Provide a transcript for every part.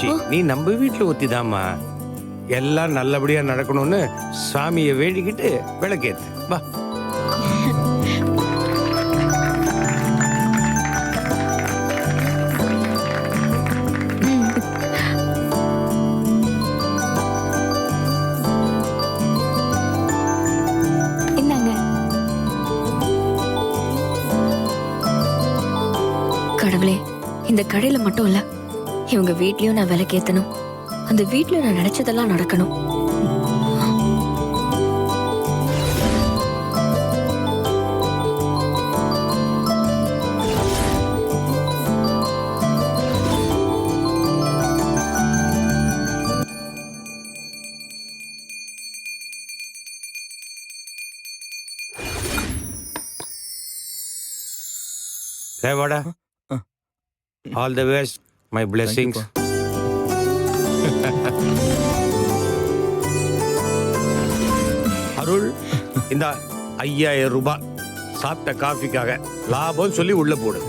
மீனாட்சி நீ நம்ம வீட்டுல ஒத்திதாம்மா. எல்லாம் நல்லபடியா நடக்கணும்னு சாமியை வேண்டிக்கிட்டு விளக்கேத்து வா. கடவுளே, இந்த கடையில மட்டும் இல்ல, இவங்க வீட்லயும் நான் விலைக்கேத்தணும். அந்த வீட்ல நான் நினைச்சதெல்லாம் நடக்கணும். வாடா. All the best, my blessings. Arul, இந்த 5000 ரூபாய் சாப்பிட்ட காஃபிக்காக லாபம் சொல்லி உள்ள போடு.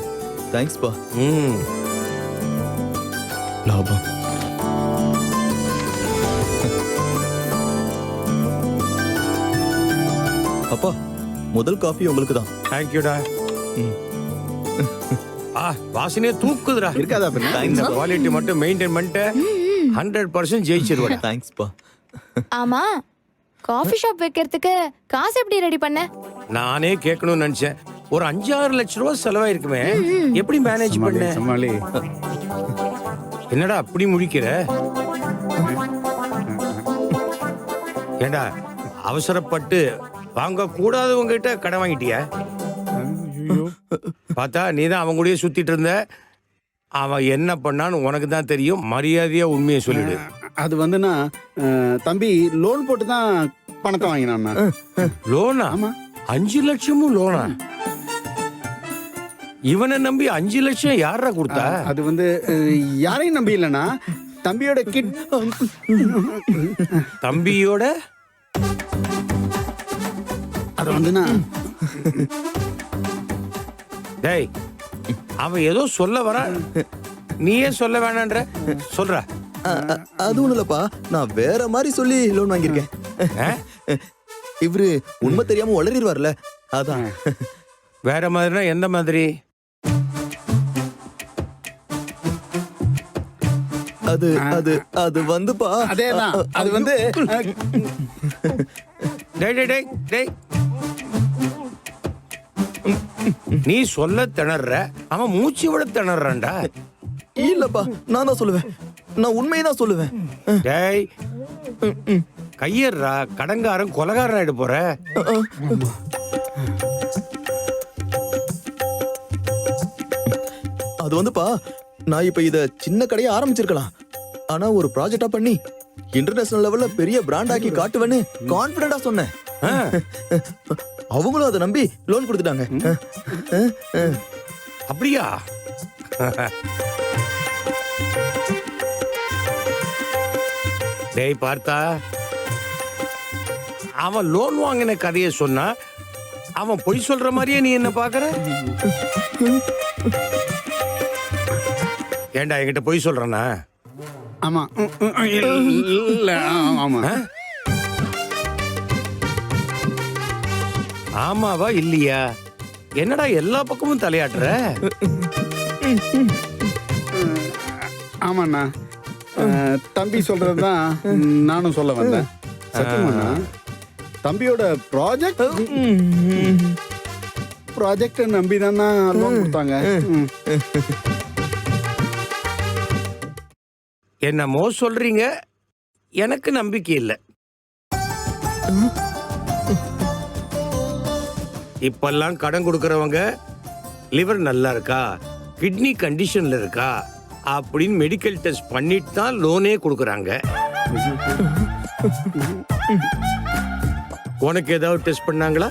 தேங்க்ஸ் பா. லாபம். அப்பா, முதல் காஃபி உங்களுக்கு தான். தேங்க்யூடா. வாசனையே தூக்குதுடா. இருக்காதா? இந்த குவாலிட்டி மட்டும் மெயின்டைன் பண்ணிட்டு 100% ஜெயிச்சிருவா. தேங்க்ஸ் பா. ஆமா, காஃபி ஷாப் வைக்கிறதுக்கு காசு எப்படி ரெடி பண்ண? நானே கேட்கணும்னு நினைச்சேன். ஒரு 5-6 லட்சம் ரூபாய் செலவாயிருக்குமே, எப்படி மேனேஜ் பண்ண? சமாளி. என்னடா அப்படி முழிக்கிற? ஏண்டா அவசரப்பட்டு வாங்க கூடாதவங்க கிட்ட கடன் வாங்கிட்டியா? பார்த்தா நீ தான் அவங்க கூடயே சுத்திட்டு இருந்த. அவன் என்ன பண்ணான்னு உனக்கு தான் தெரியும். மரியாதையா உண்மையை சொல்லிடு. அது வந்துன்னா தம்பி லோன் போட்டு தான் பணத்தை வாங்கினான். லோனா? ஆமா. 5 லட்சமும் லோனா? இவனை நம்பி 5 லட்சம் யாரா கொடுத்தா? அது வந்து யாரையும் நம்பி இல்லைன்னா தம்பியோட கிட். தம்பியோட அது வந்துன்னா டேய், அவன் ஏதோ சொல்ல வர, நீயே சொல்ல வேணான்ற. சொல்ற. அது ஒண்ணு இல்லப்பா, நான் வேற மாதிரி சொல்லி லோன் வாங்கியிருக்கேன். இவரு உண்மை தெரியாம வளரிடுவார்ல, அதான். வேற மாதிரினா எந்த மாதிரி? அது அது அது வந்துப்பா. அதேதான். அது வந்து டேய் டேய் டேய் டேய், நீ சொல்ல திணற, அவன் மூச்சு விட திணறான்டா. இல்லப்பா, நான் தான் சொல்லுவேன். நான் உண்மையை தான் சொல்லுவேன். டேய், கையறா, கடங்காரன் கொலகாரன் ஆயிட போற. அது வந்துப்பா, நான் இப்ப இத சின்ன கடையை ஆரம்பிச்சிருக்கலாம். ஆனா ஒரு ப்ராஜெக்டா பண்ணி இன்டர்நேஷனல் லெவல்ல பெரிய பிராண்ட் ஆக்கி காட்டுவேன்னு கான்பிடண்டா சொன்னேன். அவங்களும் அதை நம்பி லோன் கொடுத்துட்டாங்க. அப்படியா? டேய் பார்த்தா, அவன் லோன் வாங்கின கதையை சொன்னா அவன் பொய் சொல்ற மாதிரியே நீ என்ன பாக்குற? ஏண்டா என்கிட்ட பொய் சொல்றானா? ஆமா. இல்ல, ஆமா. ஆமாவா இல்லையா? என்னடா எல்லா பக்கமும் தலையாட்டுற? ஆமாண்ணா, தம்பி சொல்றதுதான் நானும் சொல்ல வந்தேன். சத்தியமாண்ணா, தம்பியோட ப்ராஜெக்ட் நம்பி தானா லோன் கொடுத்தாங்க. என்னமோ சொல்றீங்க, எனக்கு நம்பிக்கை இல்லை. இப்பெல்லாம் கடன் கொடுக்கறவங்க லிவர் நல்லா இருக்கா, கிட்னி கண்டிஷன்ல இருக்கா அப்படின்னு மெடிக்கல் டெஸ்ட் பண்ணிட்டு தான் லோனே கொடுக்கறாங்க. உனக்கு ஏதாவது டெஸ்ட் பண்ணாங்களா?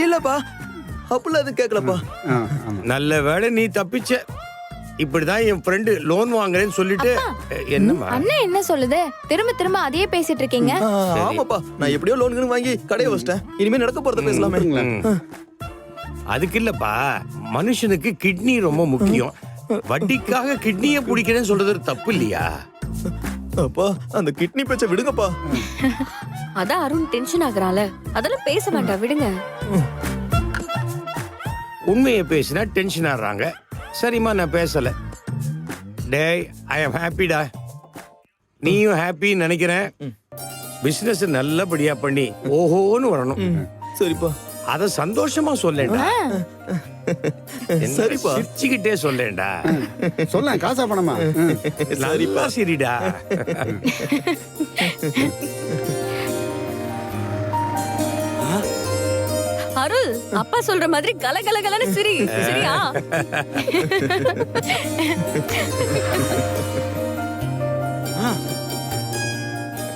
இல்லப்பா, அப்படிலாம் எதுவும் கேட்கலப்பா. நல்ல வேளை நீ தப்பிச்ச. இப்படிதான் என் ஃப்ரெண்டு லோன் வாங்குறேன்னு சொல்லிட்டு. என்னம்மா அண்ணன் என்ன சொல்லுது? திரும்ப திரும்ப அதையே பேசிட்டு இருக்கீங்க. ஆமாப்பா, நான் எப்படியோ லோன் வாங்கி கடையை வச்சிட்டேன். இனிமே நடக்க போறத பேசலாமே. அதுக்கு இல்லப்பா, மனுஷனுக்கு கிட்னி ரொம்ப முக்கியம். வட்டிக்காக கிட்னியை பிடிக்கிறேன்னு சொல்றது தப்பு இல்லையா? அப்பா அந்த கிட்னி பேச்ச விடுங்கப்பா. அதான் அருண் டென்ஷன் ஆகுறால, அதெல்லாம் பேச வேண்டாம், விடுங்க. உண்மையை பேசினா டென்ஷன் ஆடுறாங்க. சரிம்மா, நான் பேசல. டேய், ஐ எம் ஹாப்பிடா. நீயும் ஹாப்பின்னு நினைக்கிறேன். பிசினஸ் நல்லபடியா பண்ணி ஓஹோன்னு வரணும். சரிப்பா. அத சந்தோஷமா சொல்லேன்டா. சரிப்பா. சிரிச்சுக்கிட்டே சொல்லேன்டா. சொல்ல காசா பணமா? சரிப்பா, சரிடா. அருள், அப்பா சொல்ற மாதிரி கலகலகலன்னு சிரி, சரியா?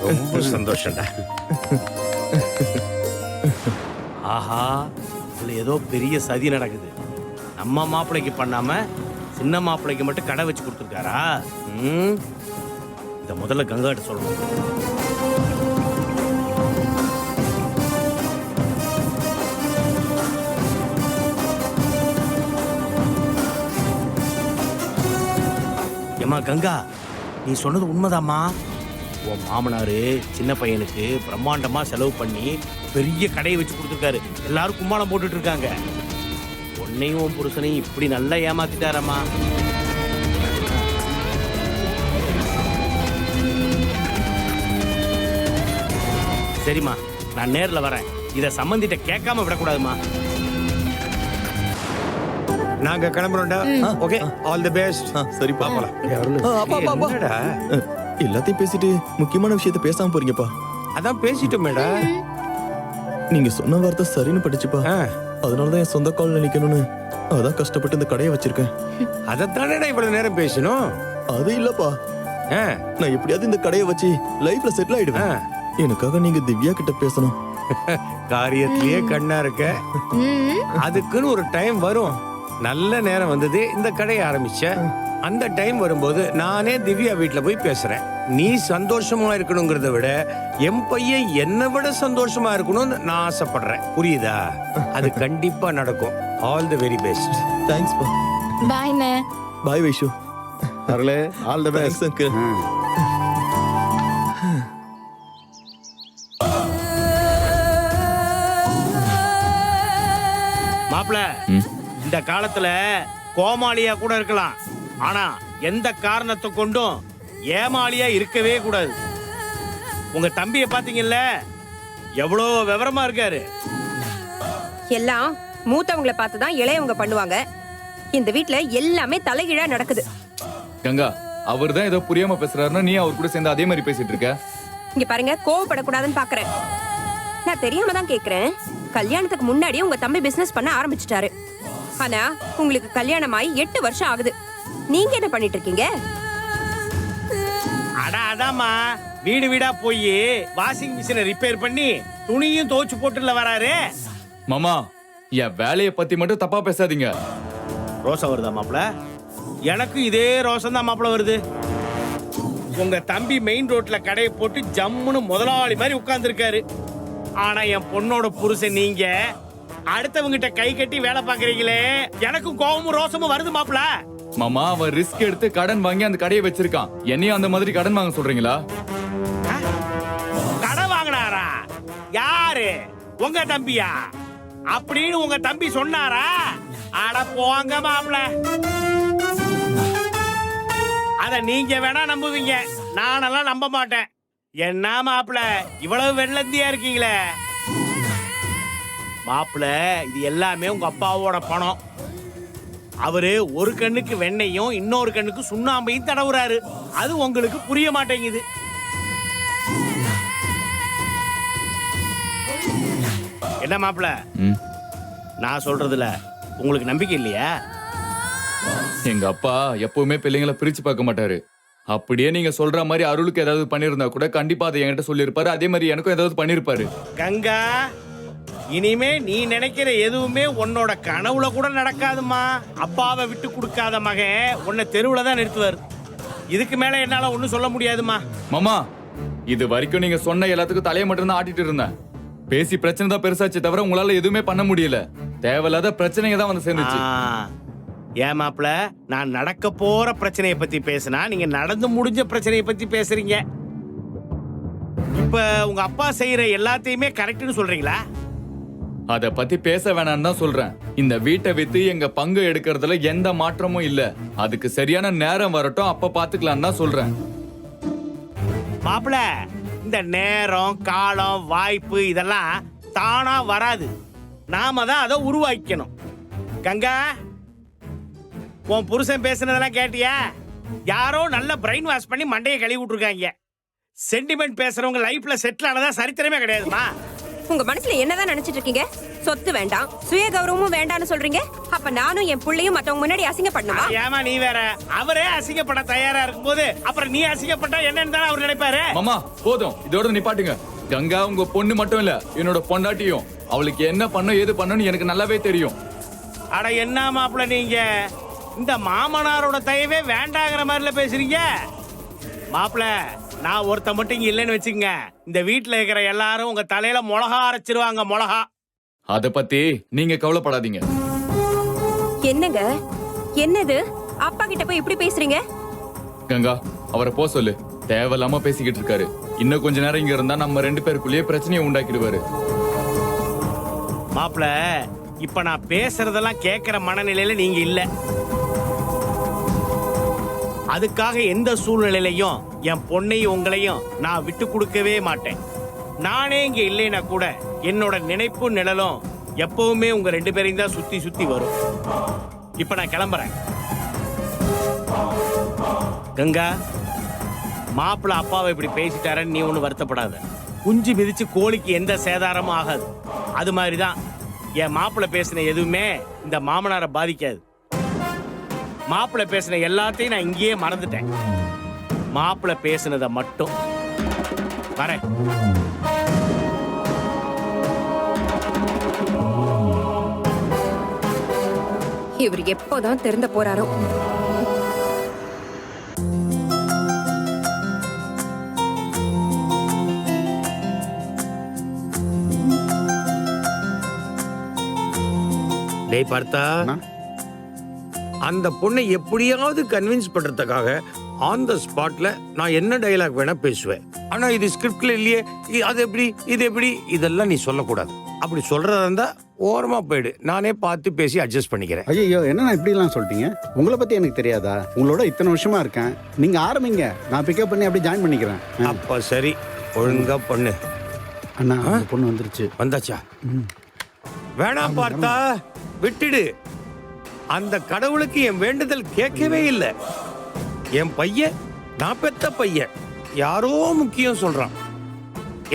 ரொம்ப சந்தோஷம்டா. ஆஹா, இதுல ஏதோ பெரிய சதி நடக்குது. நம்ம மாப்பிள்ளைக்கு பண்ணாம சின்ன மாப்பிள்ளைக்கு மட்டும் கடை வச்சு கொடுத்துருக்காரா? இத முதல்ல கங்காட்ட சொல்லணும். ஏம்மா கங்கா, நீ சொன்னது உண்மைதாம்மா. உன் மாமனாரு சின்ன பையனுக்கு பிரம்மாண்டமா செலவு பண்ணி பெரிய கடையை வச்சு கொடுத்துருக்காரு. எல்லாரும் கும்மாளம் போட்டுட்டு இருக்காங்க. உன்னையும் உன் புருஷனையும் இப்படி நல்லா ஏமாத்திட்டாரம்மா. சரிம்மா, நான் நேர்ல வரேன். இத சம்பந்திட்ட கேட்காம விடக்கூடாதுமா. நாங்க கிளம்புறோம்டா. Okay, all the best. சரிப்பா. போலாம். அப்பா அப்பா அப்பா. என்னடா? எல்லாத்தையும் பேசிட்டு முக்கியமான விஷயத்த பேசாம போறீங்கப்பா. அதான் பேசிட்டோமேடா. நீங்க சொன்ன வார்த்தை சரின்னு படிச்சுப்பா. அதனாலதான் என் சொந்த கால்ல நிக்கணும்னு அதான் கஷ்டப்பட்டு இந்த கடையை வச்சிருக்கேன். அதத்தானடா இவ்வளவு நேரம் பேசணும். அது இல்லப்பா, நான் எப்படியாவது இந்த கடையை வச்சு லைஃப்ல செட்டில் ஆயிடுவேன். எனக்காக நீங்க திவ்யா கிட்ட பேசணும். காரியத்திலேயே கண்ணா இருக்க. அதுக்குன்னு ஒரு டைம் வரும். நல்ல நேரம் வந்தது, இந்த கடையை ஆரம்பிச்ச. அந்த டைம் வரும்போது நானே திவ்யா வீட்டுல போய் பேசுறேன். நீ சந்தோஷமா இருக்கணுங்கிறத விட என் பையன் என்னை விட சந்தோஷமா இருக்கணும்னு நான் ஆசைப்படுறேன். புரியுதா? அது கண்டிப்பா நடக்கும். All the very best. Thanks பா. பாய்ண்ணே. பாய் வைஷு. அருளே, ஆல் தி பெஸ்ட். அங்கிள். மாப்பிள, இந்த காலத்துல கோமாளியா கூட இருக்கலாம், ஆனா எந்த காரணத்தை கொண்டும் ஏமாளியா இருக்கவே கூடாது. உங்க தம்பிய பாத்தீங்கல்ல, எவ்வளோ விவரமா இருக்காரு. எல்லாம் மூத்தவங்களை பார்த்து தான் இளையவங்க பண்ணுவாங்க. இந்த வீட்ல எல்லாமே தலைகீழா நடக்குது. கங்கா, அவர் தான் ஏதோ புரியாம பேசுறாருன்னா நீ அவர் கூட சேர்ந்து அதே மாதிரி பேசிட்டு இருக்க. இங்க பாருங்க, கோவப்படக்கூடாதுன்னு பாக்குறேன். நான் தெரியாம தான் கேக்குறேன். கல்யாணத்துக்கு முன்னாடியே உங்க தம்பி பிசினஸ் பண்ண ஆரம்பிச்சிட்டாரு. ஆனா உங்களுக்கு கல்யாணம் ஆகி 8 வருஷம் ஆகுது. நீங்க என்ன பண்ணிட்டு இருக்கீங்க? அதாம்மா, வீடு வீடா போய் வாஷிங் மிஷினை ரிப்பேர் பண்ணி துணியும் துவைச்சு போட்டுல வராரு. மாமா, என் வேலையை பத்தி மட்டும் தப்பா பேசாதீங்க. ரோசா வருதா மாப்பிள? எனக்கு இதே ரோசம் தான் மாப்பிள வருது. உங்க தம்பி மெயின் ரோட்ல கடையை போட்டு ஜம்முன்னு முதலாளி மாதிரி உட்கார்ந்துருக்காரு. ஆனா என் பொண்ணோட புருஷன் நீங்க அடுத்தவங்கிட்ட கை கட்டி வேலை பாக்குறீங்களே, எனக்கும் கோபமும் ரோசமும் வருது மாப்பிள. மாமா, அவன் ரிஸ்க் எடுத்து கடன் வாங்கி அந்த கடையை வச்சிருக்கான். என்னையும் அந்த மாதிரி கடன் வாங்க சொல்றீங்களா? கடன் வாங்கினாரா? யாரு? உங்க தம்பியா? அப்படின்னு உங்க தம்பி சொன்னாரா? அட போங்க மாப்பிள. அத நீங்க வேணா நம்புவீங்க, நானெல்லாம் நம்ப மாட்டேன். என்ன மாப்பிள, இவ்வளவு வெள்ளந்தியா இருக்கீங்களே? மாப்பிள, இது எல்லாமே உங்க அப்பாவோட பணம். அவரு ஒரு கண்ணுக்கு வெண்ணையும் இன்னொரு கண்ணுக்கு சுண்ணாம்பையும் தடவுறாரு. அது உங்களுக்கு புரிய மாட்டேங்குது. என்ன மாப்பிள, நான் சொல்றதுல உங்களுக்கு நம்பிக்கை இல்லையா? எங்க அப்பா எப்பவுமே பிள்ளைங்களை பிரிச்சு பார்க்க மாட்டாரு. அப்படியே நீங்க சொல்ற மாதிரி அருளுக்கு ஏதாவது பண்ணிருந்தா கூட கண்டிப்பா அதை என்கிட்ட சொல்லியிருப்பாரு. அதே மாதிரி எனக்கும் ஏதாவது பண்ணிருப்பாரு. கங்கா, இனிமே நீ நினைக்கிற எதுவுமே உன்னோட கனவுல கூட நடக்காதுமா. அப்பாவை விட்டு கொடுக்காத மகன் உன்னை தெருவுல தான் நிறுத்துவார். இதுக்கு மேல என்னால ஒண்ணும் சொல்ல முடியாதுமா. மாமா, இது வரைக்கும் நீங்க சொன்ன எல்லாத்துக்கும் தலையை மட்டும் தான் ஆட்டிட்டு இருந்தேன். பேசி பிரச்சனை தான் பெருசாச்சு தவிர உங்களால எதுவுமே பண்ண முடியல. தேவையில்லாத பிரச்சனைங்க தான் வந்து சேர்ந்துச்சு. ஏன் மாப்ள, நான் நடக்க போற பிரச்சனையை பத்தி பேசினா நீங்க நடந்து முடிஞ்ச பிரச்சனையை பத்தி பேசுறீங்க. இப்ப உங்க அப்பா செய்யற எல்லாத்தையுமே கரெக்ட்னு சொல்றீங்களா? அத பத்தி பேச வேணாம்னு தான் சொல்றேன். இந்த வீட்டை வித்து எங்க பங்கு எடுக்கிறதுல எந்த மாற்றமும் இல்ல. அதுக்கு சரியான நேரம் வரட்டும், அப்ப பாத்துக்கலாம் தான் சொல்றேன். மாப்ள, இந்த நேரம், காலம், வாய்ப்பு இதெல்லாம் தானா வராது. நாம தான் அதை உருவாக்கணும். கங்கா, உன் புருஷன் பேசுனதெல்லாம் கேட்டியா? யாரோ நல்ல பிரெயின் வாஷ் பண்ணி மண்டையை கழுவி விட்டுருக்காங்க. சென்டிமெண்ட் பேசுறவங்க லைஃப்ல செட்டில் ஆனதா சரித்திரமே கிடையாதுமா. உங்க மனசுல என்னதான் நினைச்சிட்டு இருக்கீங்க? சொத்து வேண்டாம், சுய கௌரவமும் வேண்டாம்னு சொல்றீங்க. அப்ப நானும் என் பிள்ளையும் மத்தவங்க முன்னாடி அசிங்கப்படணுமா? ஏமா நீ வேற, அவரே அசிங்கப்பட தயாரா இருக்கும்போது அப்புறம் நீ அசிங்கப்பட்டா என்னன்னு தானே அவர் நினைப்பாரு. மாமா போதும், இதோட நிப்பாட்டுங்க. கங்கா உங்க பொண்ணு மட்டும் இல்ல, என்னோட பொண்டாட்டியும். அவளுக்கு என்ன பண்ண ஏது பண்ணணும் எனக்கு நல்லாவே தெரியும். அட என்ன மாப்பிள்ள, நீங்க இந்த மாமனாரோட தயவே வேண்டாங்கிற மாதிரில பேசுறீங்க. மாப்பிள்ள, நான் ஒருத்த மட்டும் இங்க இல்லைன்னு வச்சுக்கங்க, இந்த வீட்டுல இருக்கிற எல்லாரும் உங்க தலையில மிளகா அரைச்சிருவாங்க. மிளகா. அத பத்தி நீங்க கவலைப்படாதீங்க. என்னங்க என்னது? அப்பா கிட்ட போய் இப்படி பேசுறீங்க? கங்கா, அவரை போ சொல்லு. தேவையில்லாம பேசிக்கிட்டு இருக்காரு. இன்னும் கொஞ்ச நேரம் இங்க இருந்தா நம்ம 2 பேருக்குள்ளேயே பிரச்சனையை உண்டாக்கிடுவாரு. மாப்பிள்ள, இப்ப நான் பேசுறதெல்லாம் கேட்கிற மனநிலையில நீங்க இல்ல. அதுக்காக எந்த சூழ்நிலையிலையும் என் பொண்ணையும் உங்களையும் நான் விட்டு கொடுக்கவே மாட்டேன். நானே இங்க இல்லைன்னா கூட என்னோட நினைப்பும் நிழலும் எப்பவுமே உங்க 2 பேரையும் தான் சுத்தி சுத்தி வரும். இப்ப நான் கிளம்புறேன். கங்கா, மாப்பிள்ள அப்பாவை இப்படி பேசிட்டாரன்னு நீ ஒண்ணு வருத்தப்படாத. குஞ்சு மிதிச்சு கோழிக்கு எந்த சேதாரமும் ஆகாது. அது மாதிரிதான் என் மாப்பிள்ள பேசின எதுவுமே இந்த மாமனாரை பாதிக்காது. மாப்பிள்ள பேசின எல்லாத்தையும் நான் இங்கேயே மறந்துட்டேன். மாப்பிள்ள பேசினதை மட்டும் வரேன். இவர் எப்போதான் திறந்த போறாரோ. டேய் பார்த்தா, அந்த பொண்ணை எப்படியாவது கன்வின்ஸ் பண்றதுக்காக ஆன் த ஸ்பாட்ல நான் என்ன டயலாக் வேணா பேசுவேன். ஆனா இது ஸ்கிரிப்ட்ல இல்லையே, அது எப்படி, இது எப்படி, இதெல்லாம் நீ சொல்லக்கூடாது. அப்படி சொல்றதா இருந்தா ஓரமா போயிடு, நானே பார்த்து பேசி அட்ஜஸ்ட் பண்ணிக்கிறேன். ஐயோ, என்னண்ணா இப்படிலாம் சொல்லிட்டீங்க? உங்களை பத்தி எனக்கு தெரியாதா? உங்களோட இத்தனை வருஷமா இருக்கேன். நீங்க ஆரம்பிங்க, நான் பிக்கப் பண்ணி அப்படியே ஜாயின் பண்ணிக்கிறேன். அப்ப சரி, ஒழுங்கா பண்ணு. அண்ணா, அந்த பொண்ணு வந்துருச்சு. வந்தாச்சா? வேணாம் பார்த்தா, விட்டுடு. அந்த கடவுளுக்கு என் வேண்டுதல் கேட்கவே இல்லை. என் பையன், நான் பெத்த பையன், யாரோ முக்கியம் சொல்றான்,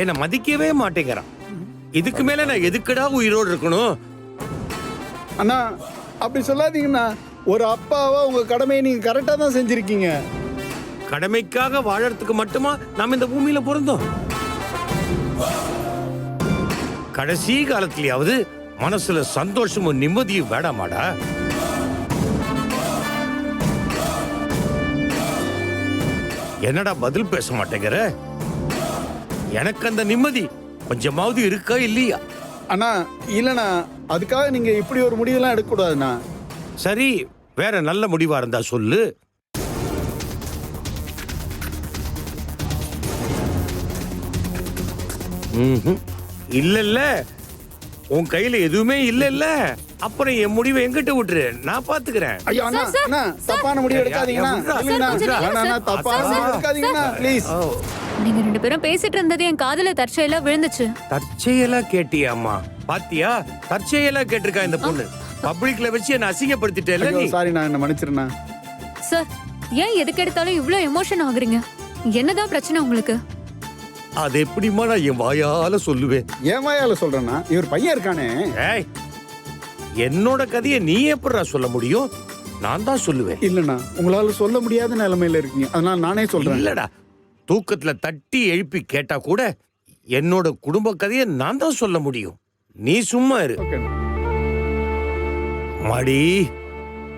என்னை மதிக்கவே மாட்டேங்கிறான். இதுக்கு மேல நான் எதுக்குடா உயிரோடு இருக்கணும்? அண்ணா, அப்படி சொல்லாதீங்கண்ணா. ஒரு அப்பாவா உங்க கடமையை நீங்க கரெக்டா தான் செஞ்சிருக்கீங்க. கடமைக்காக வாழறதுக்கு மட்டுமா நாம் இந்த பூமியில பிறந்தோம்? கடைசி காலத்திலேயாவது மனசுல சந்தோஷமும் நிம்மதியும் வேடாமாடா? என்னடா பதில் பேச மாட்டேங்கிற? எனக்கு அந்த நிம்மதி கொஞ்சமாவது இருக்கா இல்லையா? அண்ணா, இல்லண்ணா, அதுக்காக நீங்க இப்படி ஒரு முடிவெல்லாம் எடுக்க கூடாதுண்ணா. சரி, வேற நல்ல முடிவா இருந்தா சொல்லு. இல்ல, உன் கையில எதுவுமே இல்ல. அப்புறம் என் முடிவை எங்கிட்ட விட்டுரு, நான் பாத்துக்கிறேன். ஐயோ அண்ணா, அண்ணா, தப்பான முடிவு எடுக்காதீங்கண்ணா. இல்லைண்ணா, தப்பான முடிவு எடுக்காதீங்கண்ணா, ப்ளீஸ். நீங்க 2 பேரும் பேசிட்டு இருந்தது என் காதுல தற்செயலா விழுந்துச்சு. தற்செயலா கேட்டியாமா? பாத்தியா, தற்செயலா கேட்டிருக்கா இந்த பொண்ணு. பப்ளிக்ல வச்சு என்ன அசிங்கப்படுத்திட்டேல்ல நீ. சாரி, நான் என்ன மன்னிச்சிருண்ணா. சார், ஏன் எதுக்கு எடுத்தாலும் இவ்ளோ எமோஷன் ஆகுறீங்க? என்னதான் பிரச்சனை உங்களுக்கு? அது எப்படிமா நான் என் வாயால சொல்லுவேன்? ஏன் வாயால சொல்றேன்னா, இவர் பையன் இருக்கானே. ஏய், என்னோட கதையை நீ எப்படிடா சொல்ல முடியும்? நான் தான் சொல்லுவேன். இல்லண்ணா, உங்களால சொல்ல முடியாத நிலைமையில இருக்கீங்க, அதனால நானே சொல்றேன். இல்லடா, தூக்கத்துல தட்டி எழுப்பி கேட்டா கூட என்னோட குடும்ப கதையை நான் தான் சொல்ல முடியும். நீ சும்மா இரு. ஓகேண்ணா. மாடி,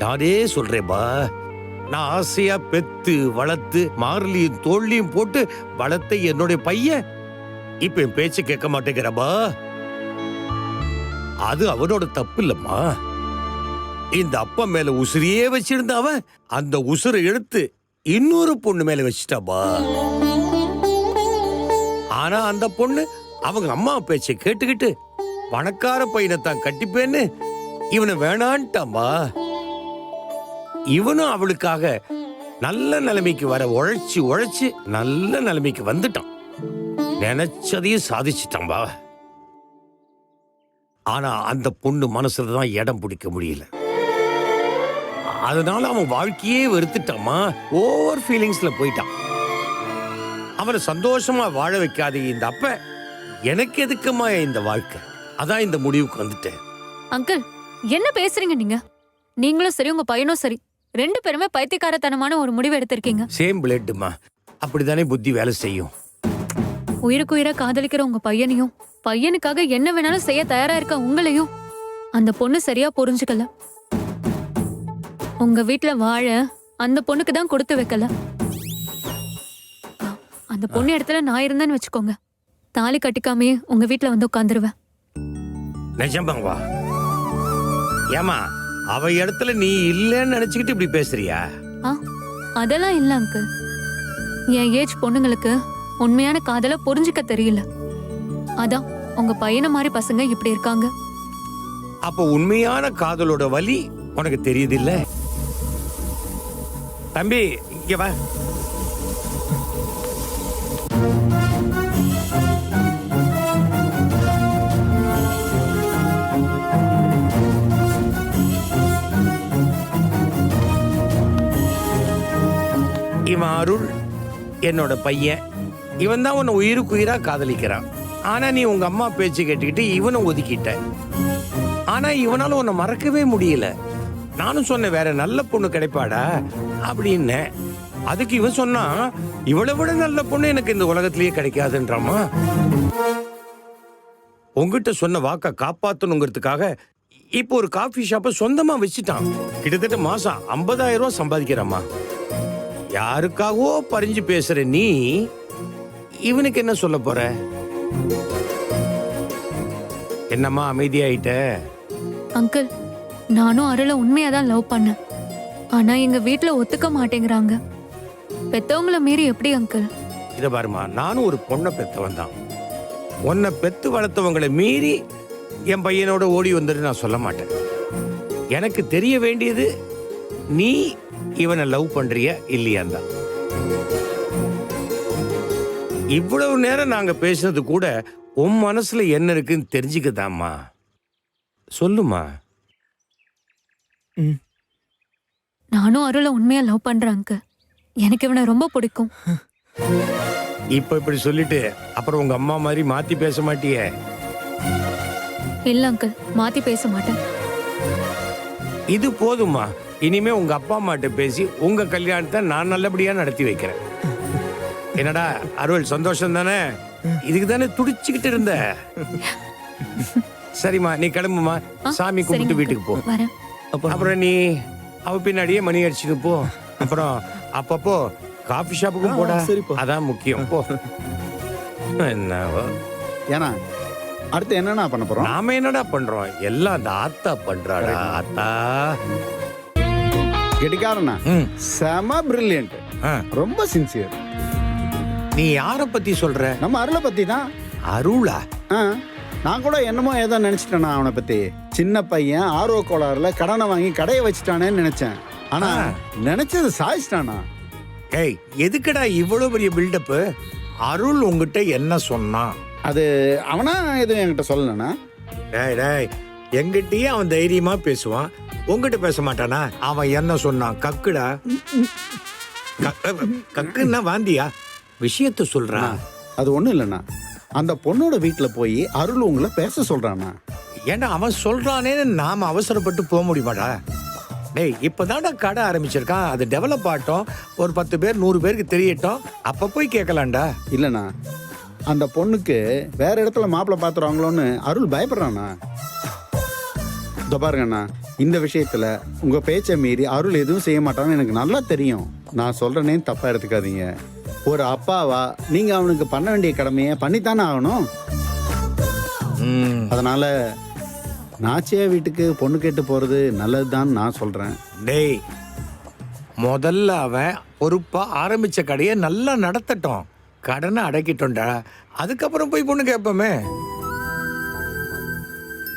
நானே சொல்றேன்பா. நான் ஆசையா பெத்து வளர்த்து மார்லியும் தோல்லையும் போட்டு வளர்த்த என்னுடைய பையன் இப்ப என் பேச்சு கேட்க மாட்டேங்கிறப்பா. அது அவனோட தப்பு இல்லம்மா. இந்த அப்பா மேல உசுரையே வச்சிருந்த அவன் அந்த உசுரை எடுத்து இன்னொரு பொண்ணு மேல வச்சிட்டாப்பா. ஆனா அந்த பொண்ணு அவங்க அம்மா பேச்சை கேட்டுக்கிட்டு பணக்கார பையனை தான் கட்டிப்பேன்னு இவனை வேணான்ட்டாம்பா. இவனும் அவளுக்காக நல்ல நிலைமைக்கு வர உழைச்சு உழைச்சு நல்ல நிலைமைக்கு வந்துட்டான். நினைச்சதையும் சாதிச்சிட்டான்பா. ஆனா அந்த பொண்ணு மனசுல தான் இடம் பிடிக்க முடியல. அதனால அவன் வாழ்க்கையே வெறுத்துட்டாமா. ஓவர் ஃபீலிங்ஸ்ல போயிட்டான். அவனை சந்தோஷமா வாழ வைக்காத இந்த அப்ப எனக்கு எதுக்குமா இந்த வாழ்க்கை, அதான் இந்த முடிவுக்கு வந்துட்டேன். அங்கிள் என்ன பேசுறீங்க நீங்க? நீங்களும் சரி உங்க பையனும் சரி 2 பேருமே பைத்தியக்காரத்தனமான ஒரு முடிவு எடுத்திருக்கீங்க. சேம் பிளட்மா, அப்படித்தானே புத்தி வேலை செய்யும். உயிருக்கு உயிரா காதலிக்கிற உங்க பையனையும் பையனுக்காக என்ன வேணாலும் செய்ய தயாரா இருக்க உங்களையும் அந்த பொண்ணு சரியா புரிஞ்சுக்கல. உங்க வீட்ல வாழ அந்த பொண்ணுக்கு தான் கொடுத்து வைக்கல. அந்த பொண்ணு இடத்துல நான் இருந்தேன்னு வச்சுக்கோங்க, தாலி கட்டிக்காமே உங்க வீட்ல வந்து உட்காந்துருவேன். நிஜமாவா? ஏமா அவ இடத்துல நீ இல்லன்னு நினைச்சுக்கிட்டு இப்படி பேசுறியா? அதெல்லாம் இல்ல அங்கிள். என் ஏஜ் பொண்ணுங்களுக்கு உண்மையான காதல புரிஞ்சுக்க தெரியல. அதான் உங்க பையனை மாதிரி பசங்க இப்படி இருக்காங்க. அப்ப உண்மையான காதலோட வலி உனக்கு தெரியுது இல்ல? தம்பி இங்க வா. இவன் அருள் என்னோட பையன். இவன் தான் உன்னை உயிருக்கு உயிரா காதலிக்கிறான். ஆனா நீ உங்க அம்மா பேச்சு கேட்டுக்கிட்டு இவனை ஒதுக்கிட்ட. ஆனா இவனால உன்னை மறக்கவே முடியல. நானும் சொன்னேன் வேற நல்ல பொண்ணு கிடைப்பாடா அப்படின்னு. அதுக்கு இவன் சொன்னா இவளை விட நல்ல பொண்ணு எனக்கு இந்த உலகத்திலேயே கிடைக்காதுன்றாமா. உங்ககிட்ட சொன்ன வாக்க காப்பாத்தணுங்கிறதுக்காக இப்போ ஒரு காஃபி ஷாப்பை சொந்தமா வச்சுட்டான். கிட்டத்தட்ட மாசம் 50,000 ரூபாய் சம்பாதிக்கிறாமா. யாருக்காகவோ பறிஞ்சு பேசுற நீ இவனுக்கு என்ன சொல்ல போற? என்னம்மா அமைதியாயிட்ட? அங்கிள் நானும் அருளை உண்மையாதான் லவ் பண்ணேன். ஆனா எங்க வீட்ல ஒத்துக்க மாட்டேங்கிறாங்க. பெத்தவங்கள மீறி எப்படி அங்கிள்? இத பாருமா, நானும் ஒரு பொண்ணை பெத்தவன் தான். உன்னை பெத்து வளர்த்தவங்களை மீறி என் பையனோட ஓடி வந்துட்டு நான் சொல்ல மாட்டேன். எனக்கு தெரிய வேண்டியது நீ இவனை லவ் பண்றியா இல்லையான் தான். இவ்வளவு நேரம் நாங்க பேசினது கூட உன் மனசுல என்ன இருக்குன்னு தெரிஞ்சுக்கதாம்மா. சொல்லுமா. நானும் அருளை உண்மையா லவ் பண்றேன் அங்கிள். எனக்கு இவனை ரொம்ப பிடிக்கும். இப்ப இப்படி சொல்லிட்டு அப்புறம் உங்க அம்மா மாதிரி மாத்தி பேச மாட்டியே? இல்ல அங்கிள், மாத்தி பேச மாட்டேன். இது போதுமா. இனிமே உங்க அப்பா அம்மாட்ட பேசி உங்க கல்யாணத்தை நான் நல்லபடியா நடத்தி வைக்கிறேன். என்னடா அருள், சந்தோஷம் தானே? இதுக்கு தானே துடிச்சுக்கிட்டு இருந்த. சரிம்மா, நீ கிளம்புமா. சாமி கும்பிட்டு வீட்டுக்கு போ. வரேன். அப்புறம் நீ அவ பின்னாடியே மணி அடிச்சுட்டு போ. அப்புறம் அப்பப்போ காஃபி ஷாப்புக்கும் போடா. சரிப்பா. அதான் முக்கியம். போ. என்னவோ ஏன்னா அடுத்து என்னன்னா பண்ண போறோம்? நாம என்னடா பண்றோம்? எல்லாம் அந்த ஆத்தா பண்றாடா. ஆத்தா கெட்டிக்காரனா, செம பிரில்லியன்ட், ஆ. ரொம்ப சின்சியர். நீ யார பத்தி சொல்ற? நம்ம அருளை பத்தி தான். அருளா? நான் கூட என்னமோ ஏதோ நினைச்சிட்டேனா அவனை பத்தி. சின்ன பையன் ஆர்வ கோளாறுல கடனை வாங்கி கடையை வச்சுட்டானேன்னு நினைச்சேன். ஆனா நினைச்சது சாதிச்சிட்டானா. ஏய், எதுக்குடா இவ்வளவு பெரிய பில்டப்? அருள் உங்ககிட்ட என்ன சொன்னான்? அது அவனா எதுவும் என்கிட்ட சொல்லலண்ணா. டேய் டேய், எங்கிட்டயே அவன் தைரியமா பேசுவான், உங்ககிட்ட பேச மாட்டானா? அவன் என்ன சொன்னான்? கக்குடா. கக்குன்னா வாந்தியா? விஷயத்த சொல்றான். அது ஒண்ணும் இல்லைண்ணா, அந்த பொண்ணோட வீட்டுல போய் அருள் உங்களை பேச சொல்றானா. ஏன்னா அவன் சொல்றானேன்னு நாம அவசரப்பட்டு போக முடியுமாடா? டேய், இப்பதான்டா கடை ஆரம்பிச்சிருக்கான். அது டெவலப் ஆகட்டும், ஒரு 10 பேர் 100 பேருக்கு தெரியட்டும், அப்ப போய் கேட்கலாம்டா. இல்லைண்ணா, அந்த பொண்ணுக்கு வேற இடத்துல மாப்பிள்ளை பார்த்துருவாங்களோன்னு அருள் பயப்படுறானா. இதோ பாருங்கண்ணா, இந்த விஷயத்துல உங்க பேச்சை மீறி அருள் எதுவும் செய்ய மாட்டான்னு எனக்கு நல்லா தெரியும். நான் சொல்றேனே தப்பா எடுத்துக்காதீங்க. ஒரு அப்பாவா நீங்க அவனுக்கு பண்ண வேண்டிய கடமையை பண்ணித்தானே ஆகணும். அதனால நாச்சியா வீட்டுக்கு பொண்ணு கேட்டு போறது நல்லதுதான் நான் சொல்றேன். டேய், முதல்ல அவன் பொறுப்பா ஆரம்பிச்ச கடையை நல்லா நடத்தட்டும், கடனை அடக்கிட்டோம்டா, அதுக்கப்புறம் போய் பொண்ணு கேட்போமே.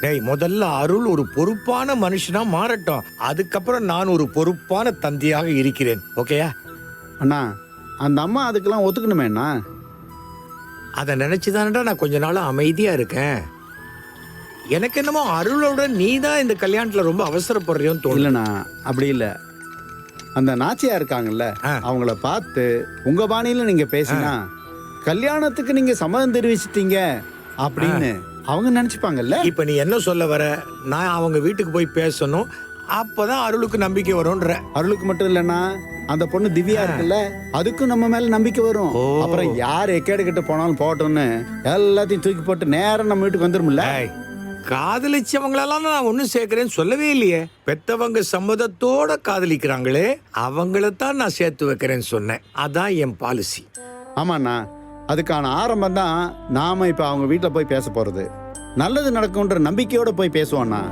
டேய், முதல்ல அருள் ஒரு பொறுப்பான மனுஷனா மாறட்டும், அதுக்கப்புறம் நான் ஒரு பொறுப்பான தந்தையாக இருக்கிறேன். ஓகேயா? அண்ணா அந்த அம்மா அதுக்கெல்லாம் ஒத்துக்கணுமேண்ணா. அதை நினைச்சுதானடா நான் கொஞ்ச நாள் அமைதியா இருக்கேன். எனக்கு என்னமோ அருளோட நீ தான் இந்த கல்யாணத்துல ரொம்ப அவசரப்படுறியோன்னு தோணல. இல்லைண்ணா அப்படி இல்லை. அந்த நாச்சியா இருக்காங்கல்ல, ஆ. அவங்கள பார்த்து உங்க பாணியில நீங்க பேசினா கல்யாணத்துக்கு நீங்க சம்மதம் தெரிவிச்சிட்டீங்க அப்படின்னு அவங்க நினைச்சுப்பாங்கல்ல. இப்ப நீ என்ன சொல்ல வர? நான் அவங்க வீட்டுக்கு போய் பேசணும், அப்பதான் அருளுக்கு நம்பிக்கை வரும்ன்ற. அருளுக்கு மட்டும் இல்லைன்னா அந்த பொண்ணு திவ்யா இருக்குல்ல, அதுக்கும் நம்ம மேல நம்பிக்கை வரும். ஓ. அப்புறம் யார் எக்கேடு கிட்ட போனாலும் போட்டோம்னு எல்லாத்தையும் தூக்கி போட்டு நேரம் நம்ம வீட்டுக்கு வந்துரும்ல. ஏய், காதலிச்சவங்களெல்லாம் நான் ஒன்னும் சேர்க்கிறேன்னு சொல்லவே இல்லையே. பெத்தவங்க சம்மதத்தோட காதலிக்கிறாங்களே அவங்களத்தான் நான் சேர்த்து வைக்கிறேன்னு சொன்னேன். அதான் என் பாலிசி. ஆமாண்ணா, அதுக்கான ஆரம்பம் தான் நாம இப்ப அவங்க வீட்டுல போய் பேச போறது. நல்லது நடக்கும்ன்ற நம்பிக்கையோட போய் பேசுவோம்ண்ணா.